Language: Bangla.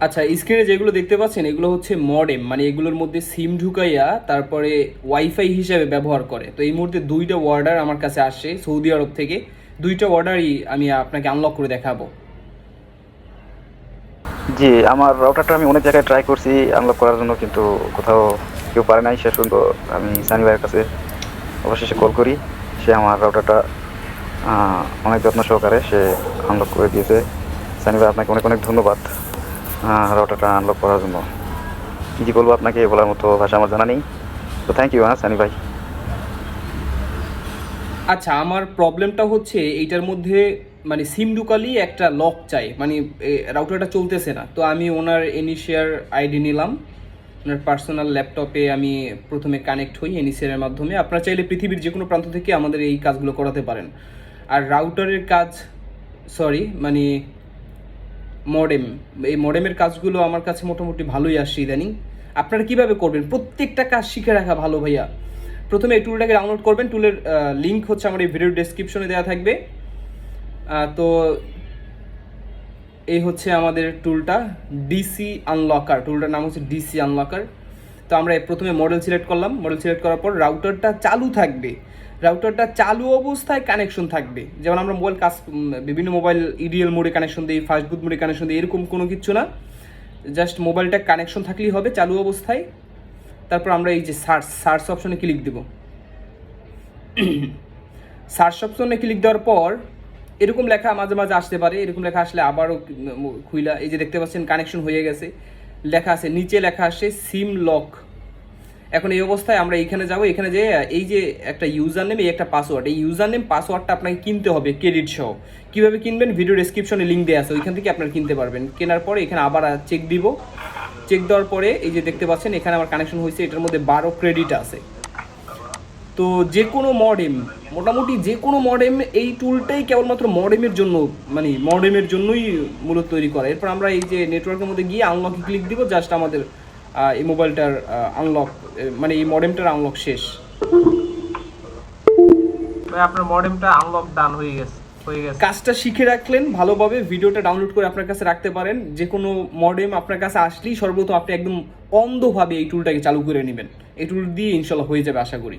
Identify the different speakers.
Speaker 1: আচ্ছা, স্ক্রিনে যেগুলো দেখতে পাচ্ছেন এগুলো হচ্ছে মডেম, মানে এগুলোর মধ্যে সিম ঢুকাইয়া তারপরে ওয়াইফাই হিসাবে ব্যবহার করে। তো এই মুহূর্তে দুইটা অর্ডার আমার কাছে আসছে সৌদি আরব থেকে, দুইটা অর্ডারই আমি আপনাকে আনলক করে দেখাবো।
Speaker 2: জি, আমার রাউটারটা আমি অনেক জায়গায় ট্রাই করছি আনলক করার জন্য, কিন্তু কোথাও কেউ পারে নাই। শেষ পর্যন্ত আমি সানি ভাইয়ের কাছে অবশেষে কল করি। সে আমার রাউটারটা অনেক যত্ন সহকারে সে আনলক করে দিয়েছে। সানি ভাই, আপনাকে অনেক অনেক ধন্যবাদ রাউটারটা আনলক করার জন্য। কী যে বলবো আপনাকে, বলার মতো ভাষা আমার জানা নেই। তো থ্যাংক ইউ সানি ভাই।
Speaker 1: আচ্ছা, আমার প্রবলেমটা হচ্ছে এইটার মধ্যে মানে সিম ঢুকালি একটা লক চাই, মানে রাউটারটা চলতেছে না। তো আমি ওনার এনিশিয়ার আইডি নিলাম, ওনার পার্সোনাল ল্যাপটপে আমি প্রথমে কানেক্ট হই এনিশিয়ারের মাধ্যমে। আপনারা চাইলে পৃথিবীর যে কোনো প্রান্ত থেকে আমাদের এই কাজগুলো করাতে পারেন। আর রাউটারের কাজ, সরি মানে মডেম, এই মডেমের কাজগুলো আমার কাছে মোটামুটি ভালোই আসছে ইদানিং। আপনারা কীভাবে করবেন প্রত্যেকটা কাজ শিখে রাখা ভালো ভাইয়া। প্রথমে এই টুলটাকে ডাউনলোড করবেন, টুলের লিঙ্ক হচ্ছে আমার এই ভিডিওর ডেসক্রিপশনে দেওয়া থাকবে। তো এই হচ্ছে আমাদের টুলটা, ডিসি আনলকার, টুলটার নাম হচ্ছে ডিসি আনলকার। তো আমরা প্রথমে মডেল সিলেক্ট করলাম, মডেল সিলেক্ট করার পর রাউটারটা চালু থাকবে, রাউটারটা চালু অবস্থায় কানেকশন থাকবে। যেমন আমরা মোবাইল কাজ, বিভিন্ন মোবাইল ইডিএল মোডে কানেকশন দিই, ফাস্ট বুট মোডে কানেকশন দিই, এরকম কোনো কিছু না। জাস্ট মোবাইলটা কানেকশন থাকলেই হবে চালু অবস্থায়। তারপর আমরা এই যে সার্চ অপশনে ক্লিক দেব। সার্চ অপশনে ক্লিক দেওয়ার পর এরকম লেখা মাঝে মাঝে আসতে পারে, এরকম লেখা আসলে আবারও খুইলা, এই যে দেখতে পাচ্ছেন কানেকশন হয়ে গেছে লেখা আছে, নিচে লেখা আসে সিম লক। এখন এই অবস্থায় আমরা এখানে যাব, এখানে যে এই যে একটা ইউজার নেম, এই একটা পাসওয়ার্ড, এই ইউজার নেম পাসওয়ার্ডটা আপনাকে কিনতে হবে ক্রেডিট সহ। কীভাবে কিনবেন ভিডিও ডেসক্রিপশনে লিঙ্ক দেওয়া আছে, ওইখান থেকে আপনারা কিনতে পারবেন। কেনার পরে এখানে আবার চেক দিব, চেক দেওয়ার পরে এই যে দেখতে পাচ্ছেন এখানে আমার কানেকশন হয়েছে, এটার মধ্যে 12 ক্রেডিট আছে। তো যে কোনো মডেম, মোটামুটি যে কোনো মডেম এই টুলটাই কেবলমাত্র মডেমের জন্য, মানে মডেমের জন্যই মূলত তৈরি করা। এরপর আমরা এই যে নেটওয়ার্কের মধ্যে গিয়ে আনলকে ক্লিক দিব, জাস্ট আমাদের এই মোবাইলটার আনলক, মানে এই মডেমটার আনলক শেষ।
Speaker 3: ভাই আপনার মডেমটা আনলক ডান হয়ে গেছে।
Speaker 1: কাজটা শিখে রাখলেন ভালোভাবে, ভিডিওটা ডাউনলোড করে আপনার কাছে রাখতে পারেন। যে কোনো মডেম আপনার কাছে আসলেই সর্বপ্রথম আপনি একদম অন্ধভাবে এই টুলটাকে চালু করে নেবেন। এই টুল দিয়ে ইনশাল্লাহ হয়ে যাবে আশা করি।